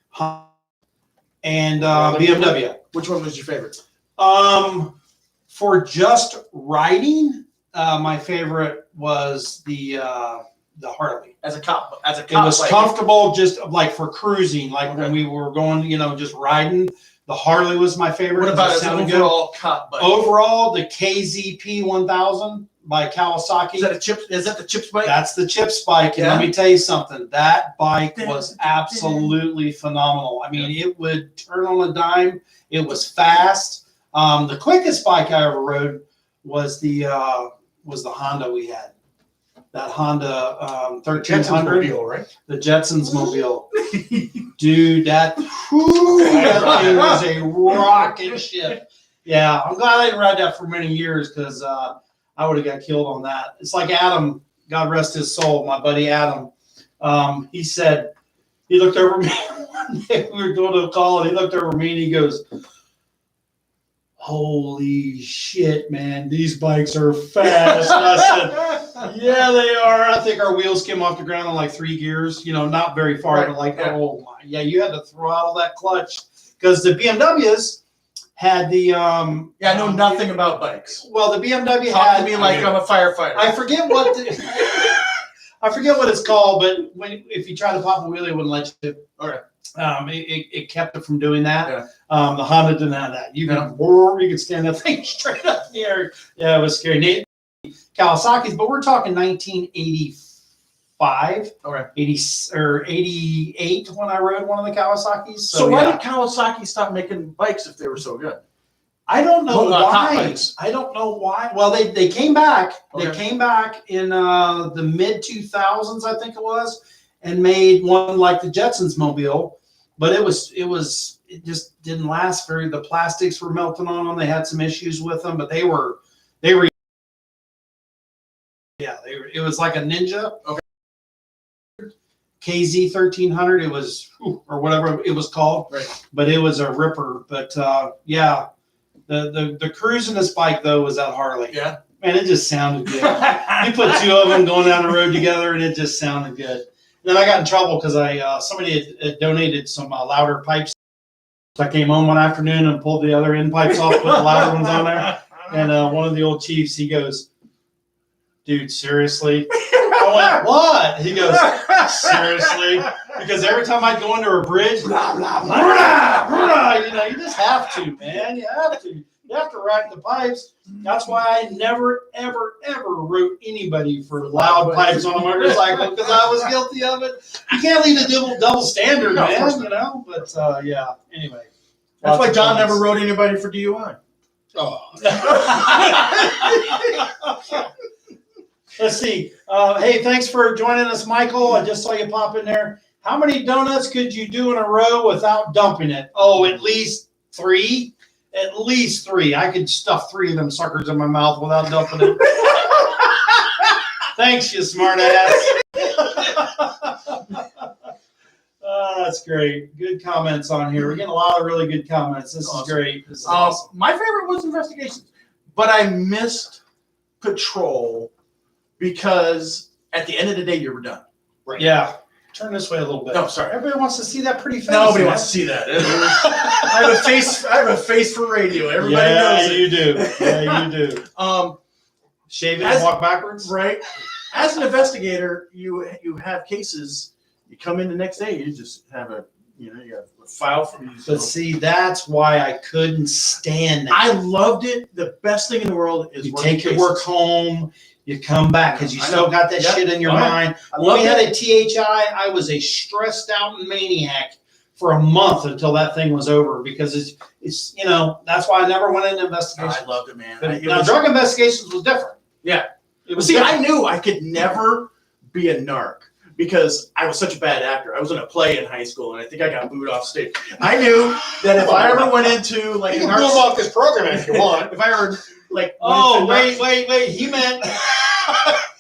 And BMW. Which one was your favorite? For just riding, my favorite was the Harley. As a cop. It was bike. comfortable, just like for cruising, like when we were going, just riding. The Harley was my favorite. What about It as an sounded overall cop bike? Overall, the KZP 1000 by Kawasaki. Is that the Chips bike? That's the Chips bike. And let me tell you something. That bike was absolutely phenomenal. I mean, it would turn on a dime. It was fast. The quickest bike I ever rode was the Honda we had. That Honda 1300. Mobile, right? The Jetsons Mobile. Dude, that thing was a rocket ship. Yeah, I'm glad I didn't ride that for many years, because I would have got killed on that. It's like Adam God rest his soul, my buddy Adam. He said, he looked over me one day, we were going to a call, and he looked over me and he goes, holy shit, man, these bikes are fast. And I said, yeah, they are. I think our wheels came off the ground in like 3 gears, not very far, Right, but like, yeah. oh my, yeah, you had to throttle that clutch because the BMWs had the, Yeah, I know nothing about bikes. well, the BMW Talk had, to me like I'm a firefighter. I forget what I forget what it's called, but if you try to pop a wheelie, it wouldn't let you. Okay. It kept it from doing that. Yeah. The Honda didn't have that. You could stand that thing straight up in the air. Yeah, it was scary. Kawasaki's, but we're talking 1985, Okay. 80 or 88 when I rode one of the Kawasaki's. So why yeah. did Kawasaki stop making bikes if they were so good? I don't know Top why. bikes. I don't know why. Well, they came back. Okay. They came back in the mid 2000s, I think it was, and made one like the Jetsons mobile. But it just didn't last very. The plastics were melting on them. They had some issues with them, but they were. Yeah, it was like a Ninja. Okay. KZ 1300. It was, or whatever it was called. Right. But it was a ripper. But yeah. The cruise in this bike though was that Harley. Yeah. Man, it just sounded good. You put two of them going down the road together, and it just sounded good. And then I got in trouble because somebody had donated some louder pipes. So I came home one afternoon and pulled the other end pipes off, put the louder ones on there. And one of the old chiefs, he goes, "Dude, seriously?" I went, "What?" He goes, "Seriously?" Because every time I'd go under a bridge, blah, blah, blah, blah, blah, you just have to, man. You have to. You have to rack the pipes. That's why I never, ever, ever wrote anybody for loud pipes on a motorcycle because I was guilty of it. You can't leave a double standard, No, of course man. But yeah. Anyway, That's why lots of John fun. never wrote anybody for DUI. Oh, Let's see. Hey, thanks for joining us, Michael. I just saw you pop in there. How many donuts could you do in a row without dumping it? Oh, at least 3. At least 3. I could stuff 3 of them suckers in my mouth without dumping it. Thanks, you smart ass. That's great. Good comments on here. We're getting a lot of really good comments. This is great. This is awesome. My favorite was investigations, but I missed patrol because at the end of the day, you were done. Right. Yeah. Turn this way a little bit. No, sorry. Everybody wants to see that pretty face. Nobody man. wants to see that. I have a face. I have a face for radio. Everybody knows it. you do. Yeah, you do. Shave it and walk backwards. Right. As an investigator, you have cases. You come in the next day, you just have you have a file from you. But see, that's why I couldn't stand that. I loved it. The best thing in the world is You working take your cases. work home, you come back because you I still know. got that Yep. shit in your Oh, yeah. mind. I When we loved had it. a THI, I was a stressed out maniac for a month until that thing was over because it's that's why I never went into investigation. I loved it, man. But now drug investigations was different. Yeah. It But was see, different. I knew I could never be a narc because I was such a bad actor. I was in a play in high school, and I think I got booed off stage. I knew that if I ever went into like you a can move narc, off this program if you want. if I ever like, Oh, went into wait. He meant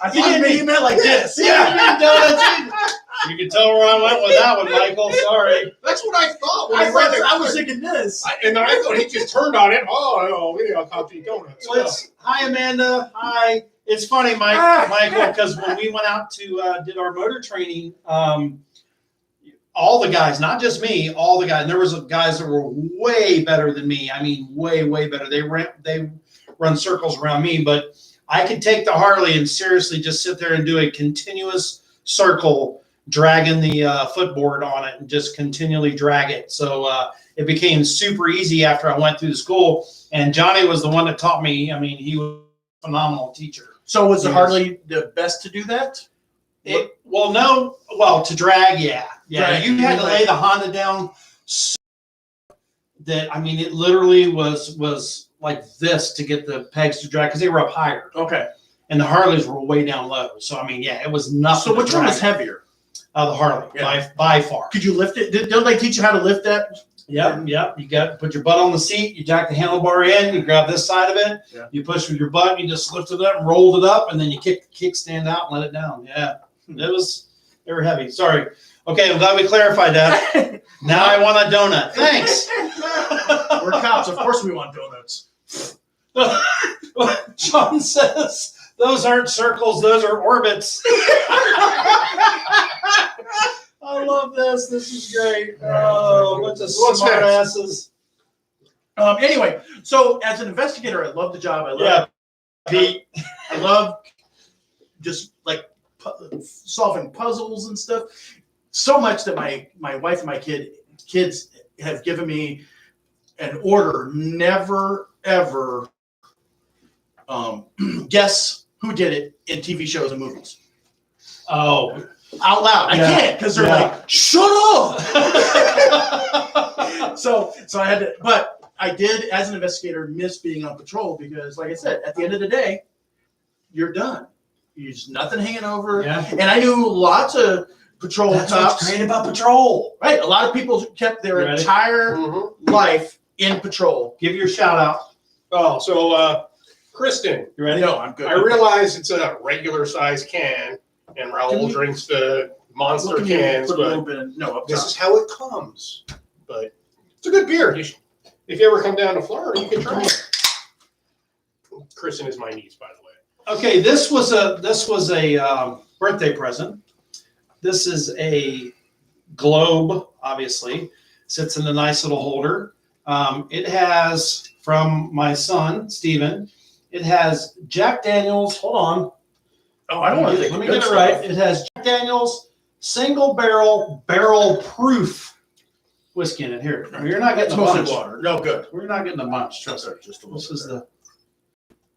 I think he meant like this. You can tell where I went with that one, Michael. Sorry. That's what I thought when I I read it. was thinking this. And I thought he just turned on it. Oh, we got coffee donuts. Hi, Amanda. Hi. It's funny, Michael, because when we went out to did our motor training, all the guys, not just me, all the guys, and there was guys that were way better than me. I mean, way better. They run circles around me, but I could take the Harley and seriously just sit there and do a continuous circle, dragging the footboard on it and just continually drag it. So it became super easy after I went through the school. And Johnny was the one that taught me. I mean, he was a phenomenal teacher. So was the Yes. Harley the best to do that? To drag, yeah. Drag, You had to lay the Honda down so that, I mean, it literally was like this to get the pegs to drag because they were up higher. Okay. And the Harleys were way down low. So, I mean, yeah, it was nothing. So which one was heavier? The Harley, Yeah. by far. Could you lift it? Don't they teach you how to lift that? Yep. You got to put your butt on the seat. You jack the handlebar in. You grab this side of it. Yeah. You push with your butt. You just lift it up and rolled it up, and then you kick the kickstand out and let it down. Yeah, they were heavy. Sorry. Okay, I'm glad we clarified that. Now I want a donut. Thanks. We're cops. Of course we want donuts. John says those aren't circles; those are orbits. I love this. This is great. Oh, bunch of smart asses. Anyway, so as an investigator, I love the job. I love just like solving puzzles and stuff. So much that my wife and my kids have given me an order: never ever guess who did it in TV shows and movies. Oh. Out loud. I can't because they're like, shut up. So I had to, but I did, as an investigator, miss being on patrol because, like I said, at the end of the day, you're done. There's nothing hanging over. Yeah. And I knew lots of patrol That's cops. what's great about patrol. Right. A lot of people kept their entire life in patrol. Give your shout out. Oh, so Kristen, You ready? No, I'm good. I realize it's a regular size can, and Raul drinks the monster cans, Put a little but bit in, no, up this top. is how it comes. But it's a good beer. If you ever come down to Florida, you can try it. Kristen is my niece, by the way. Okay, this was a birthday present. This is a globe, obviously. Sits in a nice little holder. It has, from my son, Steven, it has Jack Daniels. Hold on. Oh, I don't want to Let me get it right. It has Jack Daniels single barrel proof whiskey in it. Here, you're not It's getting a mostly bunch. water. No, good. We're not getting a bunch. Trust me. Just a little This bit is there. the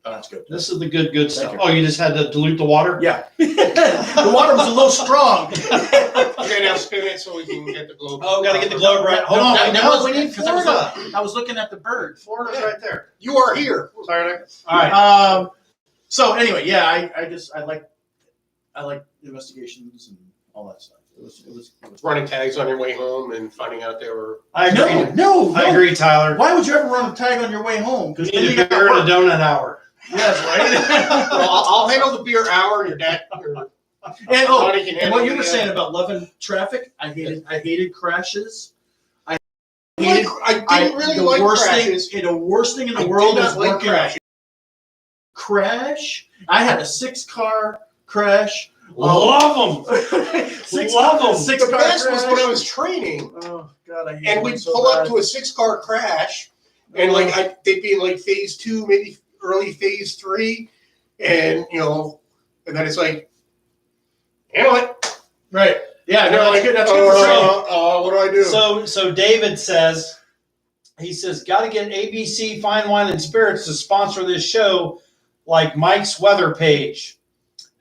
Oh, that's good. this is the good stuff. you. Oh, you just had to dilute the water. Yeah. The water was a little strong. Okay, now spin it so we can get the globe. Oh, gotta get the globe right. Hold on. No, we need because I was Florida. I was looking at the bird. Florida's right there. You are here. Sorry. All right. So anyway, yeah, I like investigations and all that stuff. It was Running tags on your way home and finding out they were. I agree. No. I agree, Tyler. Why would you ever run a tag on your way home? You need a beer and a donut hour. Yes, right. Well, I'll handle the beer hour, and your dad. And Monty can and handle what you were the, saying about loving traffic, I hated crashes. I didn't really the like worst crashes. the worst thing in the I world did is not like working crashes. crash. I had a 6-car crash. Love them. Love 'em. Six The car best crash. was when I was training, Oh God, I hate and it we'd so pull up bad. to a 6-car crash, and they'd be in like phase 2, maybe early phase 3, and and then it's like, handle it. Right. Yeah, And no, they're that's like, good. That's good for training. what do I do? So David says, got to get ABC Fine Wine and Spirits to sponsor this show, like Mike's weather page.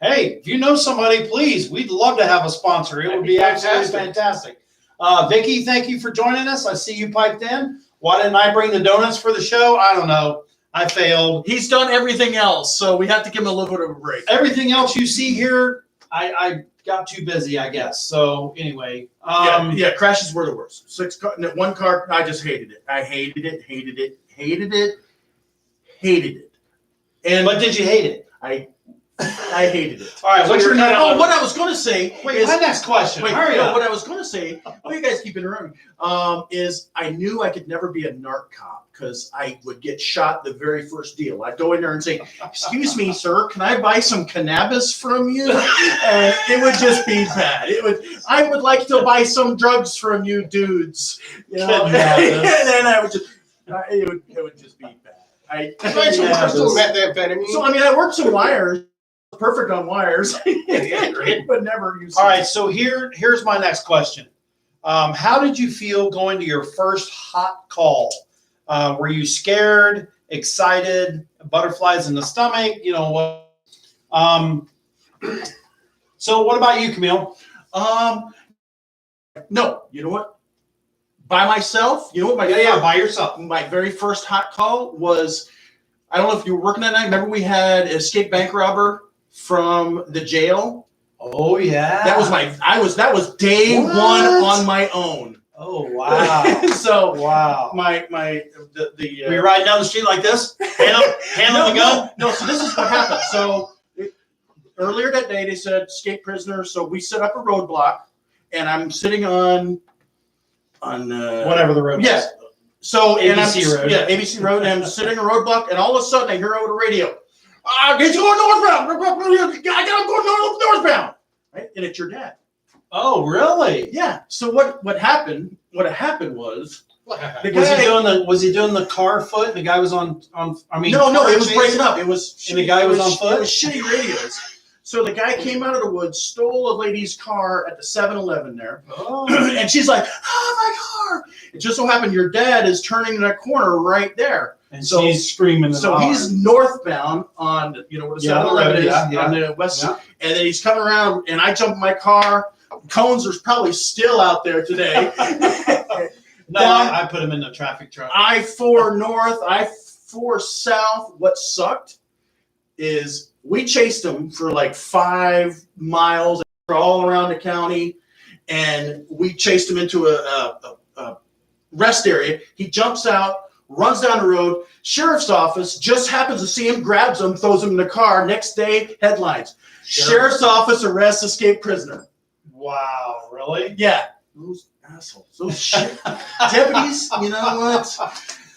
Hey, if you know somebody, please, we'd love to have a sponsor. It would be absolutely fantastic. Vicky, thank you for joining us. I see you piped in. Why didn't I bring the donuts for the show? I don't know. I failed. He's done everything else, so we have to give him a little bit of a break. Everything else you see here, I got too busy, I guess. So anyway, Yeah, crashes were the worst. 1 car, I just hated it. I hated it. And but did you hate it? I hated it. All right, what's your next? Oh, what I was going to say Wait, my next question. Hurry up. What I was going to say, you guys keep interrupting me, is I knew I could never be a narc cop because I would get shot the very first deal. I'd go in there and say, "Excuse me, sir, can I buy some cannabis from you?" And it would just be bad. I would like to buy some drugs from you, dudes. And then I would just, it would just be bad. Try some crystal methamphetamine. So I mean, I worked some wires. Perfect on wires, but never use. All right, so here's my next question. How did you feel going to your first hot call? Were you scared, excited, butterflies in the stomach? What? So what about you, Camille? No, you know what? By myself. You know what? By yourself. My very first hot call was. I don't know if you were working that night. Remember we had an escaped bank robber from the jail. Oh yeah. That was day one on my own. Oh wow! So Wow. the Were you riding down the street like this, handling the gun? No. So this is what happened. So earlier that day they said escape prisoner. So we set up a roadblock, and I'm sitting on Whatever the road yeah. is. So ABC Road. Yeah, ABC Road, and I'm sitting on a roadblock, and all of a sudden I hear over the radio, "Get you going northbound! I got him going northbound!" Right, and it's your dad. Oh really? Yeah. So what happened? What happened was the Was he doing the car foot? The guy was on. I mean, no, it was chase? breaking up. It was And the guy was on foot? It was shitty radios. So the guy came out of the woods, stole a lady's car at the 7-Eleven there, Oh. and she's like, "Oh, my car!" It just so happened your dad is turning that corner right there, And so he's screaming. so he's northbound on where the 7-Eleven is on the west, Yeah. and then he's coming around, and I jump in my car. Cones are probably still out there today. No, I put him in the traffic truck. I-4 north, I-4 south. What sucked is we chased him for like 5 miles all around the county, and we chased him into a rest area. He jumps out, runs down the road. Sheriff's office just happens to see him, grabs him, throws him in the car. Next day, headlines: Sheriff's office arrests escaped prisoner. Wow, really? Yeah. Those assholes. Those shit deputies, you know what?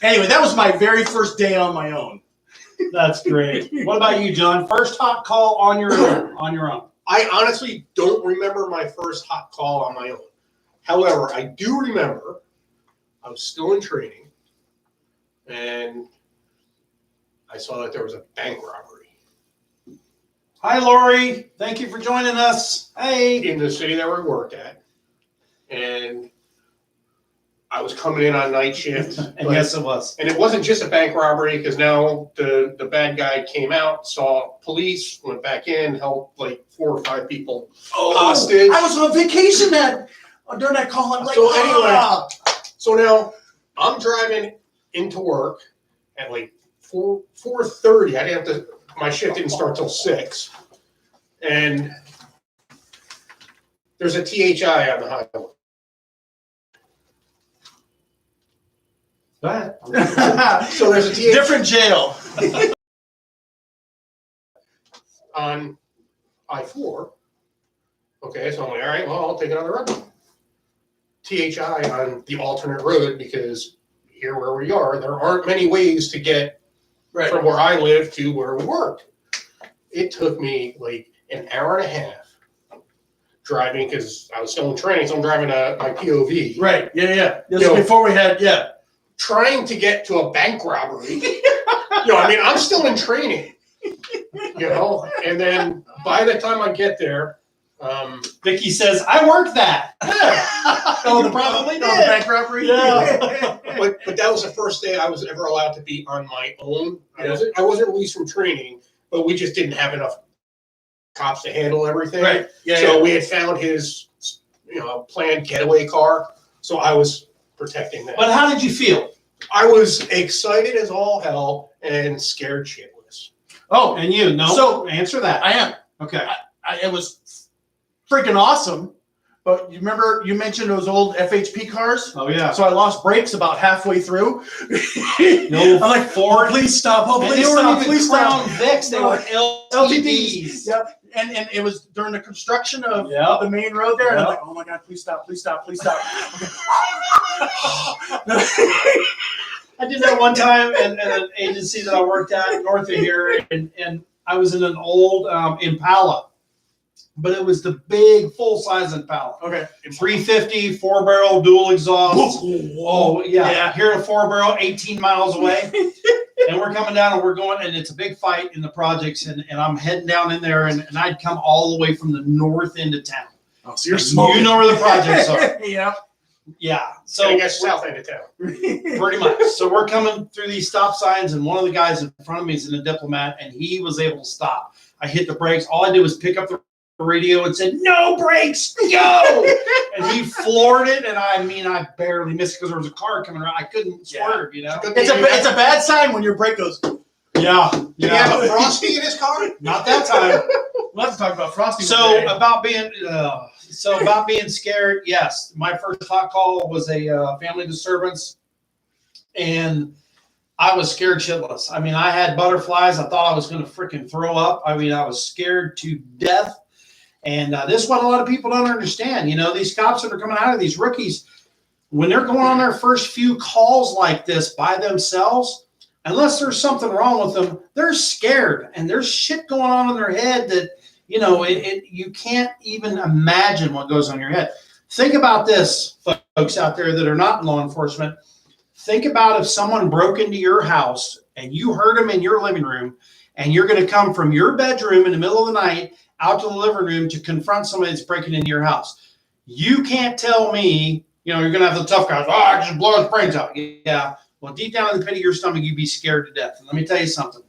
Anyway, that was my very first day on my own. That's great. What about you, John? First hot call on your own. I honestly don't remember my first hot call on my own. However, I do remember I was still in training, and I saw that there was a bank robbery Hi, Lori. Thank you for joining us. Hey. in the city that we worked at, and I was coming in on night shift. And yes, it was. And it wasn't just a bank robbery, because now the bad guy came out, saw police, went back in, held like 4 or 5 people hostage. I was on vacation during that call. I'm like, So anyway, ah. So now I'm driving into work at like 4:30. I didn't have to. My shift didn't start till 6, and there's a THI on the highway. Go ahead. So there's a THI Different jail. on I-4. Okay, so I'm like, all right, well, I'll take another road. THI on the alternate road, because here where we are, there aren't many ways to get Right. from where I live to where we worked. It took me like an hour and a half driving, because I was still in training, so I'm driving my POV. Right. Yeah. This You is know, before we had, Trying to get to a bank robbery. I mean, I'm still in training. And then by the time I get there, Vicky says, I worked that. Oh, You probably the did. bank robbery? Yeah. but that was the first day I was ever allowed to be on my own. Yeah. I wasn't released from training, but we just didn't have enough cops to handle everything. Right. Yeah. So we had found his, planned getaway car. So I was protecting that. But how did you feel? I was excited as all hell and scared shitless. Oh, And you? No. So- answer that. I am. Okay. It was freaking awesome. But you remember you mentioned those old FHP cars? Oh yeah. So I lost brakes about halfway through. No, I'm like, Ford. please stop. Oh, And please they weren't stop. even Please Crown stop. Vics. They No. were LTDs. Yeah. And it was during the construction of Yeah. the main road there. And I'm Yeah. like, oh my God, please stop. Please stop. Please stop. I did that one time at an agency that I worked at north of here, and I was in an old Impala, but it was the big full-size Impala. Okay. 350, 4-barrel, dual exhaust. Oh, Yeah. Here at a 4-barrel, 18 miles away. And we're coming down and we're going, and it's a big fight in the projects, and I'm heading down in there, and I'd come all the way from the north end of town. Oh, so you're You smoking. know where the projects are. Yeah. Yeah. So So I guess south end of town. pretty much. So we're coming through these stop signs, and one of the guys in front of me is in a Diplomat, and he was able to stop. I hit the brakes. All I did was pick up the radio and said, "No brakes, go!" And he floored it, and I barely missed because there was a car coming around. I couldn't swerve, It's a bad sign when your brake goes. Yeah. Did he have a Frosty in his car? Not that time. we'll have to talk about Frosty. So one day. about being scared, yes. My first hot call was a family disturbance, and I was scared shitless. I mean, I had butterflies. I thought I was going to freaking throw up. I mean, I was scared to death. And this is what a lot of people don't understand. You know, these cops that are coming out of these rookies, when they're going on their first few calls like this by themselves, unless there's something wrong with them, they're scared. And there's shit going on in their head that, you know, you can't even imagine what goes on in your head. Think about this, folks out there that are not in law enforcement. Think about if someone broke into your house and you heard them in your living room, and you're going to come from your bedroom in the middle of the night out to the living room to confront somebody that's breaking into your house. You can't tell me, you know, you're going to have the tough guys, I just blow his brains out. Yeah. Well, deep down in the pit of your stomach, you'd be scared to death. And let me tell you something.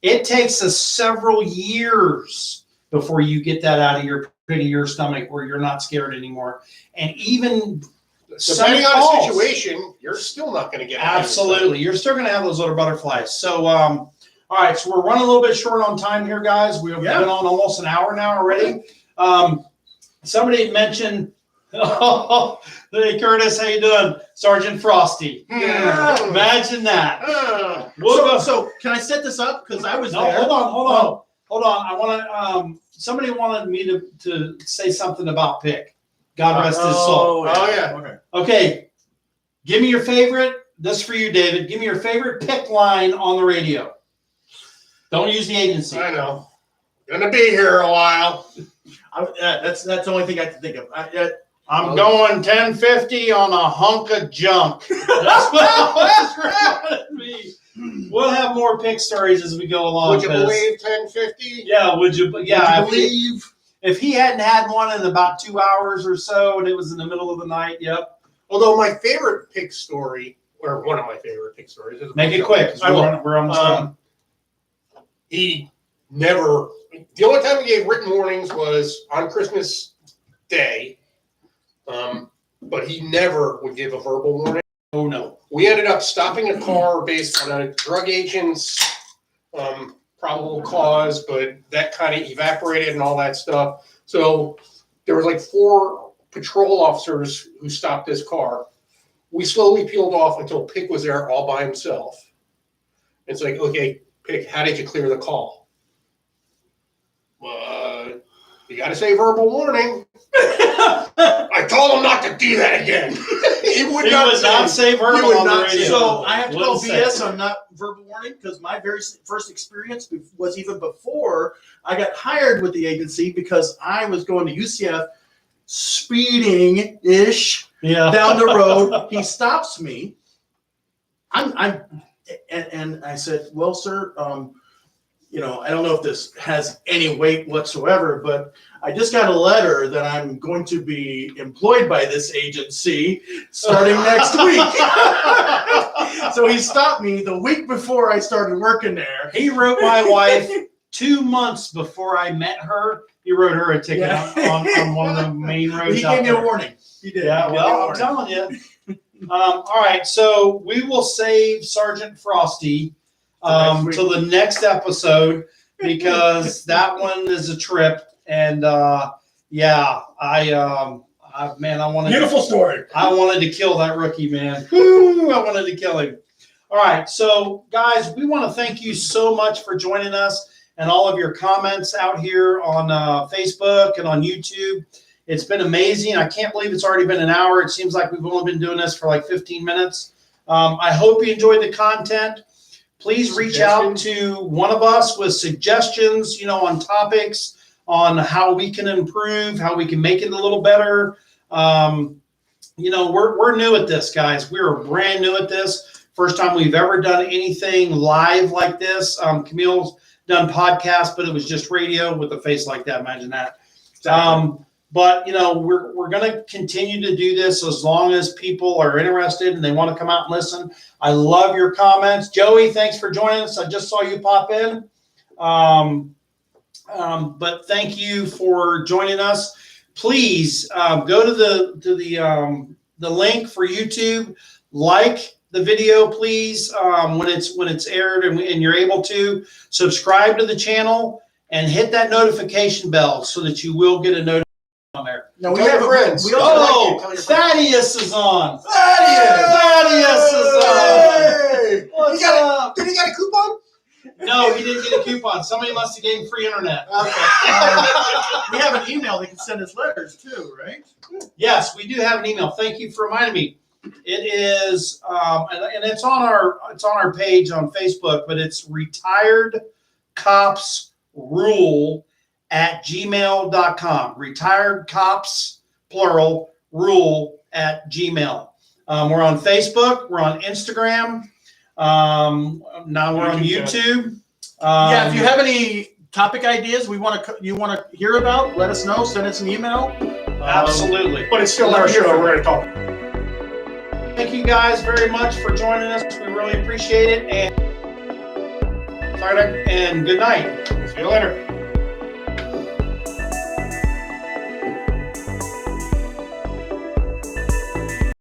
It takes us several years before you get that out of your pit of your stomach where you're not scared anymore. And even depending on the situation, you're still not going to get it. Absolutely. You're still going to have those little butterflies. So, all right. So we're running a little bit short on time here, guys. We've been on almost an hour now already. Somebody mentioned, hey, Curtis, how you doing? Sergeant Frosty. Yeah. Imagine that. So can I set this up? Because I was there. Hold on. I want to, somebody wanted me to say something about Pick. God rest his soul. Oh, yeah. Okay. Give me your favorite. This is for you, David. Give me your favorite Pick line on the radio. Don't use the agency. I know. Gonna be here a while. That's the only thing I can think of. I'm going 1050 on a hunk of junk. That's what it me. We'll have more Pick stories as we go along. Would you believe 1050? Yeah, would you? Yeah, would you believe? If he hadn't had one in about 2 hours or so, and it was in the middle of the night, yep. Although my favorite Pick story, or one of my favorite Pick stories, is make it quick. We're almost done. He never. The only time he gave written warnings was on Christmas Day, but he never would give a verbal warning. Oh no! We ended up stopping a car based on a drug agent's probable cause, but that kind of evaporated and all that stuff. So there was like 4 patrol officers who stopped this car. We slowly peeled off until Pick was there all by himself. It's like, okay, Pick, how did you clear the call? You got to say verbal warning. I told him not to do that again. He would not say verbal on the radio. So I have to call BS on not verbal warning because my very first experience was even before I got hired with the agency because I was going to UCF speeding-ish down the road. He stops me. And I said, well, sir, you know, I don't know if this has any weight whatsoever, but I just got a letter that I'm going to be employed by this agency starting next week. So he stopped me the week before I started working there. He wrote my wife 2 months before I met her. He wrote her a ticket on one of the main roads. He gave me a warning. He did. Yeah, well, I'm telling you. All right, so we will save Sergeant Frosty till the next episode because that one is a trip. And yeah, I wanted beautiful story. I wanted to kill that rookie, man. Woo, I wanted to kill him. All right, so guys, we want to thank you so much for joining us and all of your comments out here on Facebook and on YouTube. It's been amazing. I can't believe it's already been an hour. It seems like we've only been doing this for like 15 minutes. I hope you enjoyed the content. Please reach out to one of us with suggestions, you know, on topics, on how we can improve, how we can make it a little better. You know, we're new at this, guys. We're brand new at this. First time we've ever done anything live like this. Camille's done podcasts, but it was just radio with a face like that. Imagine that. Exactly. But, you know, we're going to continue to do this as long as people are interested and they want to come out and listen. I love your comments. Joey, thanks for joining us. I just saw you pop in. But thank you for joining us. Please go to the link for YouTube. Like the video, please, when it's aired and you're able to. Subscribe to the channel. and hit that notification bell so that you will get a notification on there. Now we Tell have your friends. We also Oh, like to Thaddeus is on. Thaddeus is on. Hey! What's He got up? Did he get a coupon? No, he didn't get a coupon. Somebody must have gave him free internet. we have an email they can send us letters too, right? Yes, we do have an email. Thank you for reminding me. It is, and it's on our page on Facebook, but it's retiredcopsrule@gmail.com. Retired cops, plural, rule@gmail. We're on Facebook. We're on Instagram. Now we're on YouTube. Yeah, if you have any topic ideas you want to hear about, let us know. Send us an email. Absolutely. But it's still our show. We're going to talk. Thank you guys very much for joining us. We really appreciate it. And good night. See you later.